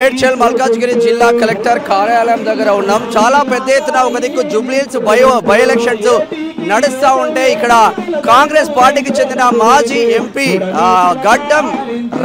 మేడ్చల్ మల్కాజ్గిరి జిల్లా కలెక్టర్ కార్యాలయం దగ్గర ఉన్నాం. చాలా పెద్ద ఎత్తున ఒక దిక్కు జూబ్లీహిల్స్ బై ఎలక్షన్స్ నడుస్తూ ఉంటే ఇక్కడ కాంగ్రెస్ పార్టీకి చెందిన మాజీ ఎంపీ గడ్డం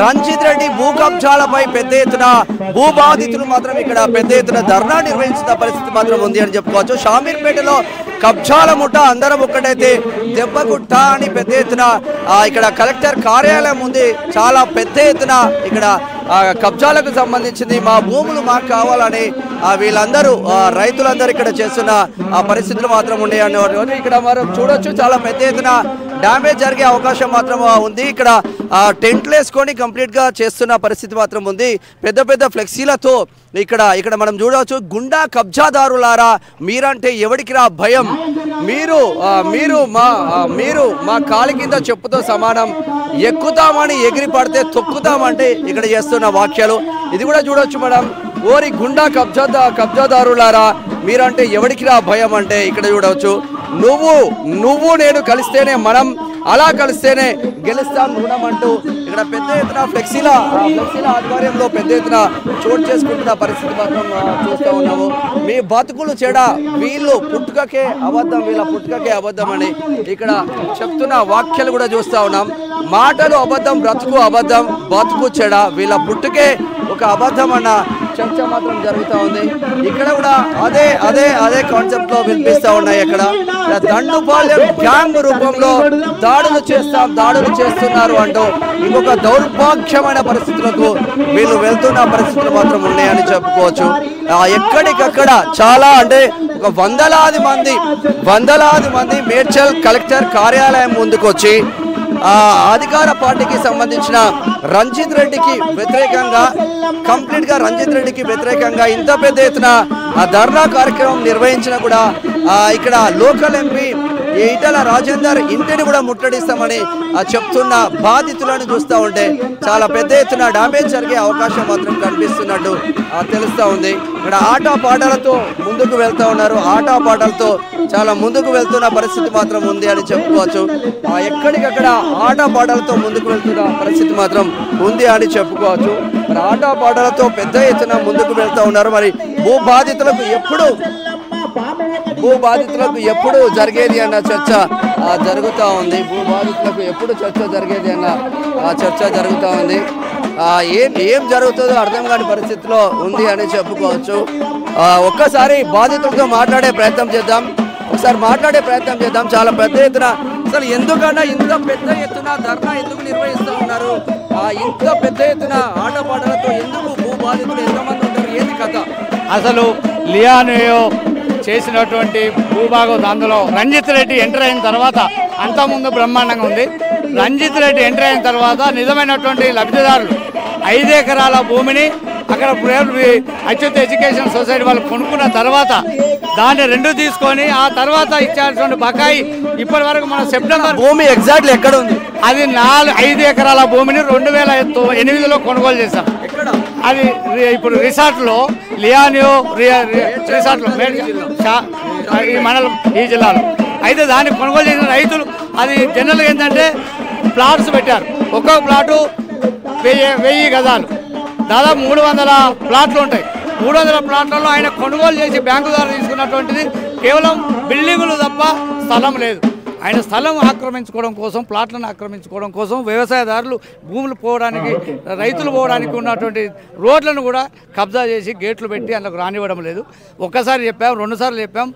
రంజిత్ రెడ్డి భూ కబ్జాలపై పెద్ద ఎత్తున భూ బాధితులు మాత్రం ఇక్కడ పెద్ద ఎత్తున ధర్నా నిర్వహించిన పరిస్థితి మాత్రం ఉంది అని చెప్పుకోవచ్చు. షామీర్పేటలో కబ్జాల ముఠ అందరం ఒక్కటైతే దెబ్బకుట్ట అని పెద్ద ఎత్తున ఇక్కడ కలెక్టర్ కార్యాలయం ఉంది. చాలా పెద్ద ఎత్తున ఇక్కడ కబ్జాలకు సంబంధించింది మా భూములు మాకు కావాలని వీళ్ళందరూ రైతులందరూ ఇక్కడ చేస్తున్న పరిస్థితులు మాత్రం ఉండే అనే ఇక్కడ మనం చూడొచ్చు. చాలా పెద్ద ఎత్తున డ్యామేజ్ జరిగే అవకాశం మాత్రం ఉంది. ఇక్కడ టెంట్లు వేసుకొని కంప్లీట్ గా చేస్తున్న పరిస్థితి మాత్రం ఉంది. పెద్ద పెద్ద ఫ్లెక్సీలతో ఇక్కడ మనం చూడవచ్చు. గుండా కబ్జాదారులారా మీరంటే ఎవడికి రా భయం, మీరు మా కాలి కింద చెప్పుతో సమానం, ఎక్కుతామని ఎగిరి పడితే తొక్కుతామంటే ఇక్కడ చేస్తున్న వాక్యాలు ఇది కూడా చూడొచ్చు మనం. ఓరి గుండా కబ్జాదారులారా మీరంటే ఎవడికి రా భయం అంటే ఇక్కడ చూడవచ్చు. నువ్వు నేను కలిస్తేనే మనం, అలా కలిస్తేనే గెలుస్తాం రుణం అంటూ ఇక్కడ పెద్ద ఎత్తున ఫ్లెక్సీల ఆధ్వర్యంలో పెద్ద ఎత్తున చోటు చేసుకుంటున్న పరిస్థితి మాత్రం చూస్తూ ఉన్నాము. మీ బతుకులు చెడ, వీళ్ళు పుట్టుకకే అబద్ధం, వీళ్ళ పుట్టుకకే అబద్ధం అని ఇక్కడ చెప్తున్న వాక్యాలు కూడా చూస్తూ ఉన్నాం. మాటలు అబద్ధం, బ్రతుకు అబద్ధం, బతుకు చెడ, వీళ్ళ పుట్టుకే ఒక అబద్ధం అన్న చర్చ మాత్రం జరుగుతూ ఉంది. ఇక్కడ కూడా అదే కాన్సెప్ట్ లో వినిపిస్తూ ఉన్నాయి. ఇక్కడ దండుపాలెం గ్యాంగ్ రూపంలో దాడులు చేస్తున్నారు అంటూ ఇంకొక దౌర్భాగ్యమైన పరిస్థితులకు వీళ్ళు వెళ్తున్న పరిస్థితులు మాత్రం ఉన్నాయని చెప్పుకోవచ్చు. ఎక్కడికక్కడ చాలా అంటే ఒక వందలాది మంది మేడ్చల్ కలెక్టర్ కార్యాలయం ముందుకు వచ్చి అధికార పార్టీకి సంబంధించిన రంజిత్ రెడ్డికి వ్యతిరేకంగా ఇంత పెద్ద ఎత్తున ధర్నా కార్యక్రమం నిర్వహించిన కూడా ఇక్కడ లోకల్ ఎంపీ ఈటల రాజేందర్ ఇంటిని కూడా ముట్టడిస్తామని చెప్తున్న బాధితులను చూస్తూ ఉంటే చాలా పెద్ద ఎత్తున డ్యామేజ్ జరిగే అవకాశం మాత్రం కనిపిస్తున్నట్టు తెలుస్తూ ఉంది. ఇక్కడ ఆటపాటలతో ముందుకు వెళ్తూ ఉన్నారు. ఆటపాటలతో చాలా ముందుకు వెళ్తున్న పరిస్థితి మాత్రం ఉంది అని చెప్పుకోవచ్చు. ఎక్కడికక్కడ ఆటపాటలతో ముందుకు వెళ్తున్న పరిస్థితి మాత్రం ఉంది అని చెప్పుకోవచ్చు. మరి ఆటపాటలతో పెద్ద ఎత్తున ముందుకు వెళ్తూ ఉన్నారు. మరి భూ బాధితులకు ఎప్పుడు జరిగేది అన్న చర్చ జరుగుతూ ఉంది. చర్చ జరుగుతూ ఉంది. ఏం జరుగుతుందో అర్థం కాని పరిస్థితిలో ఉంది అని చెప్పుకోవచ్చు. ఒక్కసారి బాధితులతో మాట్లాడే ప్రయత్నం చేద్దాం. చాలా పెద్ద ఎత్తున అసలు ఎందుకన్నా ఇంత పెద్ద ఎత్తున ధర్నా ఎందుకు నిర్వహిస్తూ ఉన్నారు? ఇంత పెద్ద ఎత్తున ఆటపాటలతో ఎందుకు భూ బాధితులు ఎంతమంది ఉంటారు? ఏంది కథ? అసలు లియానియో చేసినటువంటి భూభాగం అందులో రంజిత్ రెడ్డి ఎంటర్ అయిన తర్వాత అంతకుముందు బ్రహ్మాండంగా ఉంది. రంజిత్ రెడ్డి ఎంటర్ అయిన తర్వాత నిజమైనటువంటి లబ్ధిదారులు 5 ఎకరాల భూమిని అక్కడ అచ్యుత్ ఎడ్యుకేషన్ సొసైటీ వాళ్ళు కొనుక్కున్న తర్వాత దాన్ని 2 తీసుకొని ఆ తర్వాత ఇచ్చాల్సిన బకాయి ఇప్పటి వరకు మన సెప్టెంబర్ భూమి ఎగ్జాక్ట్లీ ఎక్కడ ఉంది? అది 5 ఎకరాల భూమిని 2008లో కొనుగోలు చేశాం. అది ఇప్పుడు రిసార్ట్లో లియానియో రిసార్ట్లో ఈ మండలం ఈ జిల్లాలో అయితే దాన్ని కొనుగోలు చేసిన రైతులు అది జనరల్గా ఏంటంటే ప్లాట్స్ పెట్టారు. ఒక్కొక్క ప్లాటు 1000 గజాలు, దాదాపు 300 ప్లాట్లు ఉంటాయి. 300 ప్లాట్లలో ఆయన కొనుగోలు చేసి బ్యాంకు ద్వారా తీసుకున్నటువంటిది కేవలం బిల్డింగులు తప్ప స్థలం లేదు. ఆయన స్థలం ఆక్రమించుకోవడం కోసం, ప్లాట్లను ఆక్రమించుకోవడం కోసం వ్యవసాయదారులు భూములు పోవడానికి, రైతులు పోవడానికి ఉన్నటువంటి రోడ్లను కూడా కబ్జా చేసి గేట్లు పెట్టి అందులోకి రానివ్వడం లేదు. ఒక్కసారి చెప్పాం, 2 సార్లు చెప్పాం,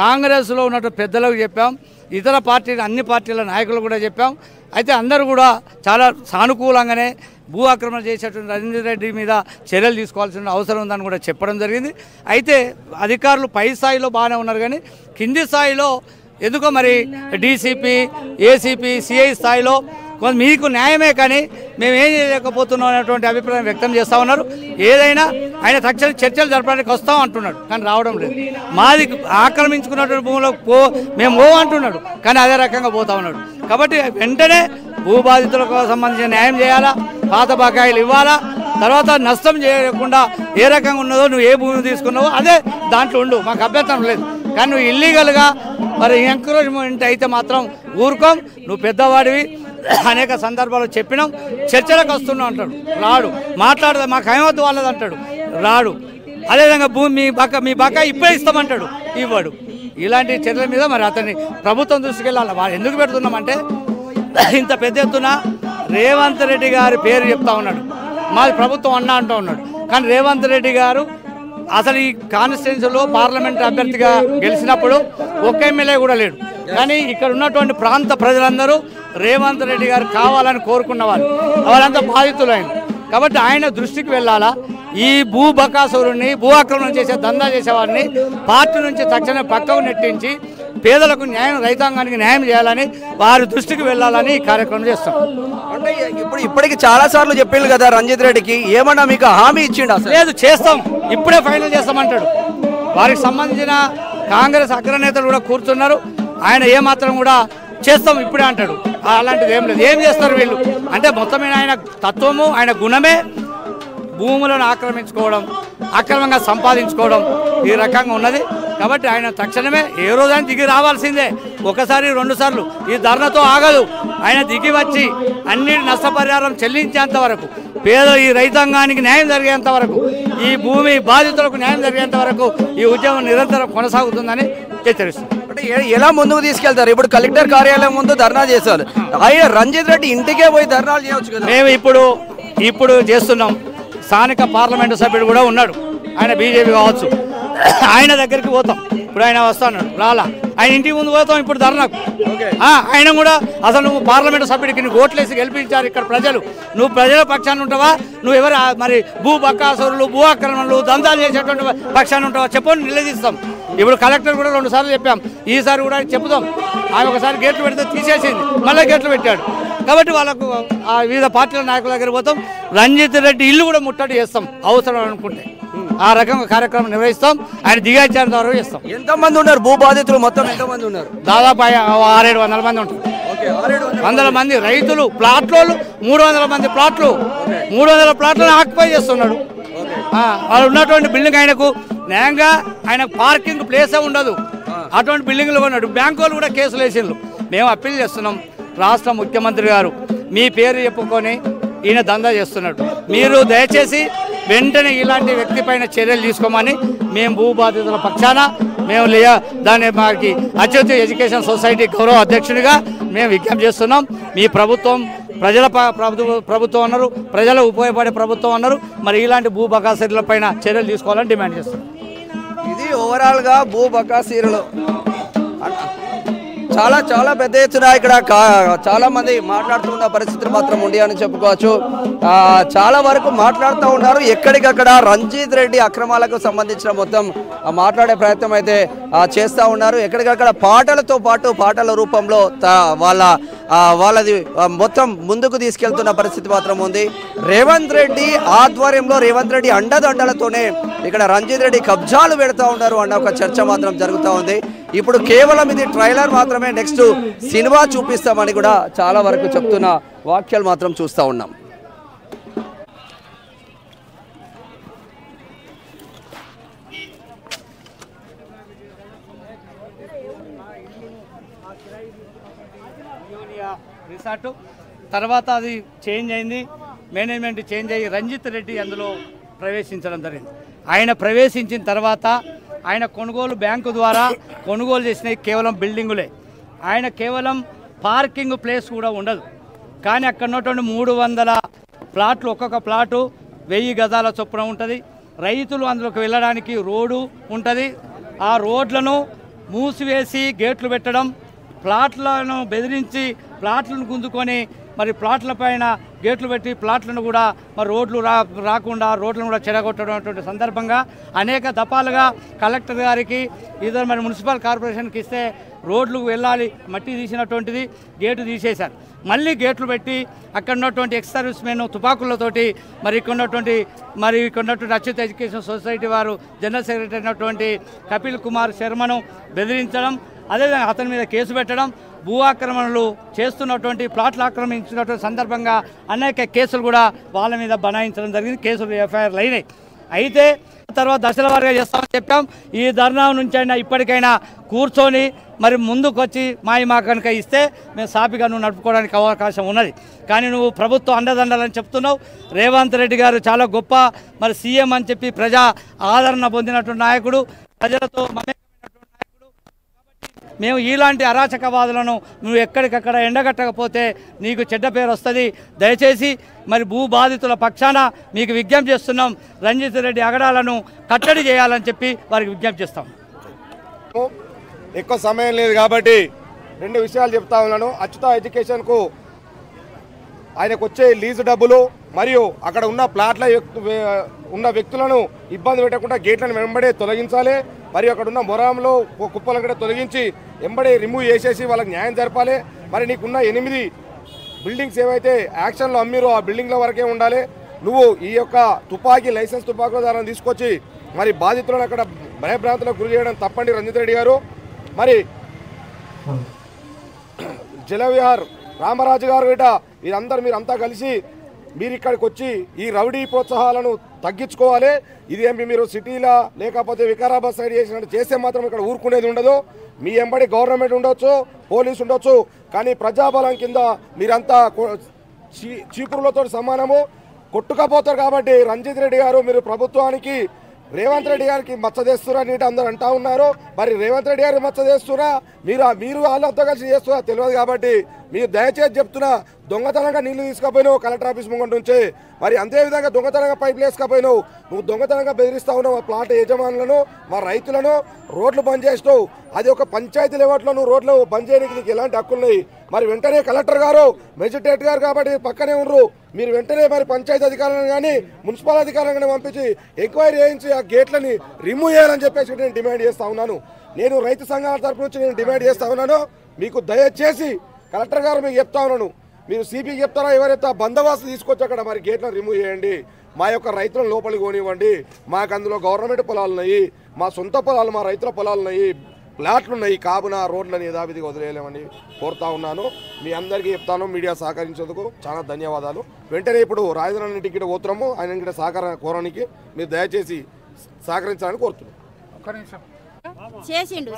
కాంగ్రెస్లో ఉన్నటువంటి పెద్దలకు చెప్పాం, ఇతర పార్టీలు అన్ని పార్టీల నాయకులు కూడా చెప్పాం. అయితే అందరూ కూడా చాలా సానుకూలంగానే భూ ఆక్రమణ చేసేటువంటి రంజిత్ రెడ్డి మీద చర్యలు తీసుకోవాల్సిన అవసరం ఉందని కూడా చెప్పడం జరిగింది. అయితే అధికారులు పై స్థాయిలో బాగానే ఉన్నారు, కానీ కింది స్థాయిలో ఎందుకో మరి డీసీపీ, ఏసీపీ, సిఐ స్థాయిలో మీకు న్యాయమే కానీ మేమేం చేయలేకపోతున్నాం అనేటువంటి అభిప్రాయం వ్యక్తం చేస్తూ ఉన్నారు. ఏదైనా ఆయన తక్షణ చర్చలు జరపడానికి వస్తాం అంటున్నాడు, కానీ రావడం లేదు. మాది ఆక్రమించుకున్నటువంటి భూములకు మేము అంటున్నాడు, కానీ అదే రకంగా పోతా ఉన్నాడు. కాబట్టి వెంటనే భూబాధితులకు సంబంధించిన న్యాయం చేయాలా, పాత బకాయిలు ఇవ్వాలా, తర్వాత నష్టం చేయకుండా ఏ రకంగా ఉన్నదో, నువ్వు ఏ భూమి తీసుకున్నావో అదే దాంట్లో ఉండు, మాకు అభ్యంతరం లేదు. కానీ నువ్వు ఇల్లీగల్గా మరి ఎంకరేజ్మెంట్ అయితే మాత్రం ఊరుకోం. నువ్వు పెద్దవాడివి, అనేక సందర్భాలు చెప్పినాం, చర్చలకు వస్తున్నావు అంటాడు, రాడు, మాట్లాడదా మాకు ఏమవుతూ వాళ్ళది అంటాడు. రాడు. అదేవిధంగా భూమి మీ బకా ఇప్పుడే ఇస్తామంటాడు, ఇవ్వడు. ఇలాంటి చర్యల మీద మరి అతన్ని ప్రభుత్వం దృష్టికి వెళ్ళాలి. వాళ్ళు ఎందుకు పెడుతున్నామంటే ఇంత పెద్ద ఎత్తున రేవంత్ రెడ్డి గారి పేరు చెప్తా ఉన్నాడు, మాది ప్రభుత్వం అన్నా అంటూ ఉన్నాడు. కానీ రేవంత్ రెడ్డి గారు అసలు ఈ కాన్స్టిట్యున్సీలో పార్లమెంట్ అభ్యర్థిగా గెలిచినప్పుడు ఒక్క ఎమ్మెల్యే కూడా లేడు. కానీ ఇక్కడ ఉన్నటువంటి ప్రాంత ప్రజలందరూ రేవంత్ రెడ్డి గారు కావాలని కోరుకున్న వాళ్ళంతా బాధితులైన. కాబట్టి ఆయన దృష్టికి వెళ్ళాలా, ఈ భూ బకాసురుని భూ ఆక్రమణ చేసే దందా చేసేవాడిని పార్టీ నుంచి తక్షణం పక్కకు నెట్టించి పేదలకు న్యాయం, రైతాంగానికి న్యాయం చేయాలని వారి దృష్టికి వెళ్ళాలని ఈ కార్యక్రమం చేస్తాం. అంటే ఇప్పటికి చాలా సార్లు చెప్పిండు కదా రంజిత్ రెడ్డికి, ఏమన్నా మీకు హామీ ఇచ్చిండు? లేదు, చేస్తాం, ఇప్పుడే ఫైనల్ చేస్తామంటాడు. వారికి సంబంధించిన కాంగ్రెస్ అగ్రనేతలు కూడా కూర్చున్నారు. ఆయన ఏమాత్రం కూడా చేస్తాం ఇప్పుడే అంటాడు. అలాంటిది ఏం లేదు. ఏం చేస్తారు వీళ్ళు అంటే మొత్తమైన ఆయన తత్వము, ఆయన గుణమే భూములను ఆక్రమించుకోవడం, అక్రమంగా సంపాదించుకోవడం ఈ రకంగా ఉన్నది. కాబట్టి ఆయన తక్షణమే ఏ రోజైనా దిగి రావాల్సిందే. ఒకసారి 2 సార్లు ఈ ధర్నాతో ఆగదు. ఆయన దిగి వచ్చి అన్ని నష్టపరిహారం చెల్లించేంత వరకు, ఈ రైతాంగానికి న్యాయం జరిగేంత వరకు, ఈ భూమి బాధితులకు న్యాయం జరిగేంత వరకు ఈ ఉద్యమం నిరంతరం కొనసాగుతుందని హెచ్చరిస్తుంది. అంటే ఎలా ముందుకు తీసుకెళ్తారు? ఇప్పుడు కలెక్టర్ కార్యాలయం ముందు ధర్నా చేశారు. ఆయన రంజిత్ రెడ్డి ఇంటికే పోయి ధర్నాలు చేయవచ్చు కదా. మేము ఇప్పుడు చేస్తున్నాం. స్థానిక పార్లమెంటు సభ్యుడు కూడా ఉన్నాడు, ఆయన బీజేపీ కావచ్చు. ఆయన దగ్గరికి పోతాం. ఇప్పుడు ఆయన వస్తాడు, రాలా, ఆయన ఇంటికి ముందు పోతాం ఇప్పుడు ధర్నాకు. ఆయన కూడా అసలు నువ్వు పార్లమెంటు సభ్యుడికి నువ్వు ఓట్లేసి గెలిపించారు ఇక్కడ ప్రజలు, నువ్వు ప్రజల పక్షాన్ని ఉంటావా, నువ్వు ఎవరు మరి భూ బకాసురులు, భూ ఆక్రమణలు, దందాలు చేసేటువంటి పక్షాన్ని ఉంటావా చెప్పని నిలదీస్తాం. ఇప్పుడు కలెక్టర్ కూడా 2 సార్లు చెప్పాం, ఈసారి కూడా చెప్తాం. ఆయన ఒకసారి గేట్లు పెడితే తీసేసింది, మళ్ళీ గేట్లు పెట్టాడు. కాబట్టి వాళ్ళకు ఆ వివిధ పార్టీల నాయకుల దగ్గర పోతాం. రంజిత్ రెడ్డి ఇల్లు కూడా ముట్టడి చేస్తాం అవసరం అనుకుంటే. ఆ రకంగా కార్యక్రమం నిర్వహిస్తాం. ఆయన దిగాచేంత వరకు చేస్తాం. ఎంతమంది ఉన్నారు భూ బాధితులు? మొత్తం ఎంతమంది ఉన్నారు? దాదాపు 600-700 మంది ఉంటారు. 100 మంది రైతులు, ప్లాట్లు 300 మంది ప్లాట్లు, 300 ప్లాట్లను ఆక్యుపై చేస్తున్నాడు. వాళ్ళు ఉన్నటువంటి బిల్డింగ్ ఆయనకు న్యాయంగా ఆయన పార్కింగ్ ప్లేసే ఉండదు, అటువంటి బిల్డింగ్లు ఉన్నాడు. బ్యాంకులు కూడా కేసులు వేసిండ్రు. మేము అప్పీల్ చేస్తున్నాం, రాష్ట్ర ముఖ్యమంత్రి గారు మీ పేరు చెప్పుకొని ఈయన దందా చేస్తున్నాడు, మీరు దయచేసి వెంటనే ఇలాంటి వ్యక్తి పైన చర్యలు తీసుకోమని మేము భూ బాధితుల పక్షాన మేము దాన్ని మాకి అత్యున్నత ఎడ్యుకేషన్ సొసైటీ గౌరవ అధ్యక్షుడిగా మేము విజ్ఞప్తి చేస్తున్నాం. మీ ప్రభుత్వం ప్రజల ప్రభుత్వం అన్నారు, ప్రజలకు ఉపయోగపడే ప్రభుత్వం అన్నారు, మరి ఇలాంటి భూ బకాసురుల పైన చర్యలు తీసుకోవాలని డిమాండ్ చేస్తున్నాం. ఇది ఓవరాల్గా భూ బకాసురులు చాలా పెద్ద ఎత్తున ఇక్కడ చాలా మంది మాట్లాడుతున్న పరిస్థితులు మాత్రం ఉంది అని చెప్పుకోవచ్చు. చాలా వరకు మాట్లాడుతూ ఉన్నారు. ఎక్కడికక్కడ రంజిత్ రెడ్డి అక్రమాలకు సంబంధించిన మొత్తం మాట్లాడే ప్రయత్నం అయితే చేస్తూ ఉన్నారు. ఎక్కడికక్కడ పాటలతో పాటు పాటల రూపంలో వాళ్ళది మొత్తం ముందుకు తీసుకెళ్తున్న పరిస్థితి మాత్రం ఉంది. రేవంత్ రెడ్డి ఆధ్వర్యంలో, రేవంత్ రెడ్డి అండదండలతోనే ఇక్కడ రంజిత్ రెడ్డి కబ్జాలు పెడతా ఉన్నారు అన్న ఒక చర్చ మాత్రం జరుగుతూ ఉంది. ఇప్పుడు కేవలం ఇది ట్రైలర్ మాత్రమే, నెక్స్ట్ సినిమా చూపిస్తామని కూడా చాలా వరకు చెప్తున్న వాక్యాలు మాత్రం చూస్తూ ఉన్నాం. రిసార్టు తర్వాత అది చేంజ్ అయింది, మేనేజ్మెంట్ చేంజ్ అయ్యి రంజిత్ రెడ్డి అందులో ప్రవేశించడం జరిగింది. ఆయన ప్రవేశించిన తర్వాత ఆయన కొనుగోలు బ్యాంకు ద్వారా కొనుగోలు చేసినవి కేవలం బిల్డింగులే. ఆయన కేవలం పార్కింగ్ ప్లేస్ కూడా ఉండదు. కానీ అక్కడ ఉన్నటువంటి 300 ప్లాట్లు, ఒక్కొక్క ప్లాటు 1000 గజాల చొప్పున ఉంటుంది. రైతులు అందులోకి వెళ్ళడానికి రోడ్డు ఉంటుంది. ఆ రోడ్లను మూసివేసి గేట్లు పెట్టడం, ప్లాట్లను బెదిరించి ప్లాట్లను గుంజుకొని మరి ప్లాట్ల పైన గేట్లు పెట్టి ప్లాట్లను కూడా మరి రోడ్లు రాకుండా రోడ్లను కూడా చెడగొట్టడం సందర్భంగా అనేక దఫాలుగా కలెక్టర్ గారికి ఇద్దరు మరి మున్సిపల్ కార్పొరేషన్కి ఇస్తే రోడ్లు వెళ్ళాలి మట్టి తీసినటువంటిది గేటు తీసేశారు. మళ్ళీ గేట్లు పెట్టి అక్కడ ఉన్నటువంటి ఎక్స్ సర్వీస్ మెన్ తుపాకులతోటి మరి ఇక్కడ ఉన్నటువంటి అచ్యుత ఎడ్యుకేషన్ సొసైటీ వారు జనరల్ సెక్రటరీ అయినటువంటి కపిల్ కుమార్ శర్మను బెదిరించడం, అదేవిధంగా అతని మీద కేసు పెట్టడం, భూ ఆక్రమణలు చేస్తున్నటువంటి ప్లాట్లు ఆక్రమించినటువంటి సందర్భంగా అనేక కేసులు కూడా వాళ్ళ మీద బనాయించడం జరిగింది. కేసులు ఎఫ్ఐఆర్లు అయినాయి. అయితే తర్వాత దశల వారీగా చేస్తామని చెప్పాం. ఈ ధర్నా నుంచి అయినా ఇప్పటికైనా కూర్చొని మరి ముందుకు వచ్చి మా కనుక ఇస్తే మేము సాపిగా నువ్వు నడుపుకోవడానికి అవకాశం ఉన్నది. కానీ నువ్వు ప్రభుత్వం అండదండలని చెప్తున్నావు. రేవంత్ రెడ్డి గారు చాలా గొప్ప మరి సీఎం అని చెప్పి ప్రజా ఆదరణ పొందినటువంటి నాయకుడు, ప్రజలతో మమేకమైనటువంటి నాయకుడు. కాబట్టి మేము ఇలాంటి అరాచకవాదులను నువ్వు ఎక్కడికక్కడ ఎండగట్టకపోతే నీకు చెడ్డ పేరు వస్తుంది. దయచేసి మరి భూ బాధితుల పక్షాన మీకు విజ్ఞప్తి చేస్తున్నాం. రంజిత్ రెడ్డి అగడాలను కట్టడి చేయాలని చెప్పి వారికి విజ్ఞప్తి చేస్తాం. ఎక్కువ సమయం లేదు కాబట్టి 2 విషయాలు చెప్తా ఉన్నాను. అచ్యుత ఎడ్యుకేషన్కు ఆయనకు వచ్చే లీజు డబ్బులు మరియు అక్కడ ఉన్న ప్లాట్ల ఉన్న వ్యక్తులను ఇబ్బంది పెట్టకుండా గేట్లను వెంబడే తొలగించాలి. మరియు అక్కడ ఉన్న మొరాంలో కుప్పలను కూడా తొలగించి వెంబడే రిమూవ్ చేసేసి వాళ్ళకి న్యాయం జరపాలి. మరి నీకున్న 8 బిల్డింగ్స్ ఏవైతే యాక్షన్లో అమ్మిరో ఆ బిల్డింగ్ల వరకే ఉండాలి. నువ్వు ఈ యొక్క లైసెన్స్ తుపాకీదారులను తీసుకొచ్చి మరి బాధితులను అక్కడ భయభ్రాంతులకు గురి చేయడం తప్పండి రంజిత్ రెడ్డి గారు. మరి జలవిహార్ రామరాజు గారు గిట మీరంతా కలిసి మీరు ఇక్కడికి వచ్చి ఈ రౌడీ ప్రోత్సాహాలను తగ్గించుకోవాలి. ఇదేమి మీరు సిటీలా లేకపోతే వికారాబాద్ సైడ్ చేసినట్టు చేస్తే మాత్రం ఇక్కడ ఊరుకునేది ఉండదు. మీ ఎంబడి గవర్నమెంట్ ఉండొచ్చు, పోలీసు ఉండొచ్చు, కానీ ప్రజాబలం కింద మీరంతా చీపురులతో సమానము కొట్టుకపోతారు. కాబట్టి రంజిత్ రెడ్డి గారు మీరు ప్రభుత్వానికి రేవంత్ రెడ్డి గారికి మచ్చదేస్తురా నీటి అందరూ అంటా ఉన్నారు. మరి రేవంత్ రెడ్డి గారికి మచ్చదేస్తురా మీరు వాళ్ళతో కలిసి చేస్తున్నా తెలియదు. కాబట్టి మీరు దయచేసి చెప్తున్నా, దొంగతనంగా నీళ్లు తీసుకుపోయినావు కలెక్టర్ ఆఫీస్ ముంగట నుంచి. మరి అంతేవిధంగా దొంగతనంగా పైపులు వేసుకపోయినావు. నువ్వు దొంగతనంగా బెదిరిస్తా ఉన్నావు మా ప్లాట్ యజమానులను, మా రైతులను. రోడ్లు బంద్ చేసినావు. అది ఒక పంచాయతీ లెవెల్లో నువ్వు రోడ్లు బంద్ చేయడానికి నీకు ఎలాంటి హక్కులున్నాయి? మరి వెంటనే కలెక్టర్ గారు మెజిస్ట్రేట్ గారు కాబట్టి పక్కనే ఉన్నారు. మీరు వెంటనే మరి పంచాయతీ అధికారులను కానీ మున్సిపల్ అధికారులను కానీ పంపించి ఎంక్వైరీ చేయించి ఆ గేట్లని రిమూవ్ చేయాలని చెప్పేసి నేను డిమాండ్ చేస్తా ఉన్నాను. నేను రైతు సంఘాల తరపు నుంచి నేను డిమాండ్ చేస్తా ఉన్నాను. మీకు దయచేసి కలెక్టర్ గారు మీకు చెప్తా ఉన్నాను, మీరు సిపికి చెప్తారా ఎవరైతే బందోబస్తు తీసుకొచ్చి అక్కడ మరి గేట్లను రిమూవ్ చేయండి. మా యొక్క రైతులను లోపలికి పోనివ్వండి. మాకు అందులో గవర్నమెంట్ పొలాలు ఉన్నాయి, మా సొంత పొలాలు, మా రైతుల పొలాలు ఉన్నాయి, ప్లాట్లు ఉన్నాయి. కావున రోడ్లను యథావిధిగా వదిలేయలేమని కోరుతా ఉన్నాను. మీ అందరికీ చెప్తాను. మీడియా సహకరించేందుకు చాలా ధన్యవాదాలు. వెంటనే ఇప్పుడు రాజధాని టికెట్ పోతున్నాము, ఆయన గిట్ట సహకారం కోరడానికి మీరు దయచేసి సహకరించాలని కోరుతున్నాను. చేసిండు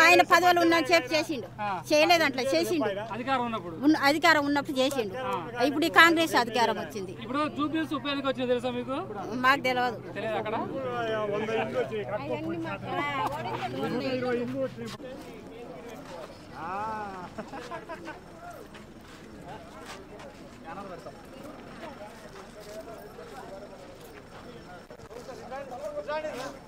ఆయన పదవులు ఉన్న చెప్పి చేసిండు, చేయలేదంట చేసిండు. అధికారం ఉన్నప్పుడు చేసిండు. ఇప్పుడు కాంగ్రెస్ అధికారం వచ్చింది. మాకు తెలియదు. Johnny.